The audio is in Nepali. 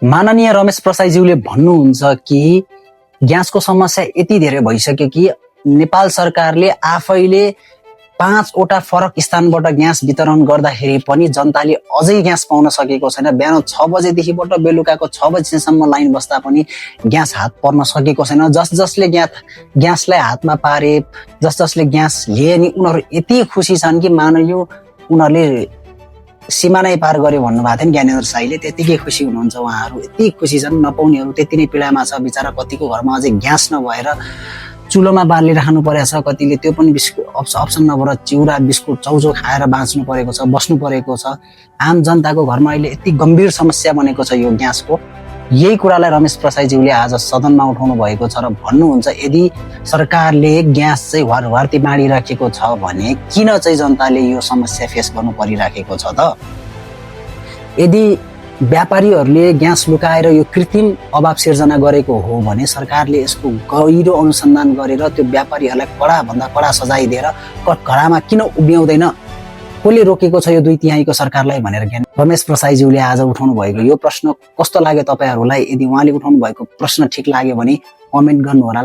माननीय रमेश प्रसाईज्यूले भन्नुहुन्छ कि ग्यासको समस्या यति धेरै भइसक्यो कि नेपाल सरकारले आफैले 5 वटा फरक स्थानबाट ग्यास वितरण गर्दाखेरि पनि जनताले अझै ग्यास पाउन सकेको छैन। बिहान 6 बजेदेखिबाट बेलुकाको 6 बजेसम्म लाइन बस्दा पनि ग्यास हात पर्न सकेको छैन। जसले ग्यासलाई हातमा पारे, जसले ग्यास लिए नि उनीहरू यति खुसी छन् कि मानियो उनीहरूले सीमा नै पार गर्यो भन्नुभएको थियो नि ज्ञानेन्द्र साईले, त्यतिकै खुसी हुनुहुन्छ उहाँहरू। यति खुसी छन्, नपाउनेहरू त्यति नै पीडामा छ बिचरा। कतिको घरमा अझै ग्यास नभएर चुलोमा बालिराख्नु परेको छ, कतिले त्यो पनि अप्सन नभएर चिउरा बिस्कुट चौचौ खाएर बाँच्नु परेको छ, बस्नु परेको छ। आम जनताको घरमा अहिले यति गम्भीर समस्या बनेको छ यो ग्यासको। यही कुरालाई रमेश प्रसाईज्यूले आज सदनमा उठाउनु भएको छ र भन्नुहुन्छ यदि सरकारले ग्यास चाहिँ वारवार्ती बाँडिराखेको छ भने किन चाहिँ जनताले यो समस्या फेस गर्नु परिराखेको छ त? यदि व्यापारीहरूले ग्यास लुकाएर यो कृत्रिम अभाव सिर्जना गरेको हो भने सरकारले यसको गहिरो अनुसन्धान गरेर त्यो व्यापारीहरूलाई कडाभन्दा कडा सजाय दिएर कठघरामा किन उभ्याउँदैन? कसले रोकेको छ यो 2/3 सरकारलाई भनेर रमेश प्रसाईज्यूले आज उठाउनु भएको यो प्रश्न कस्तो लाग्यो तपाईहरुलाई? यदि उहाँले उठाउनु भएको प्रश्न ठिक लाग्यो भने कमेन्ट गर्नु होला।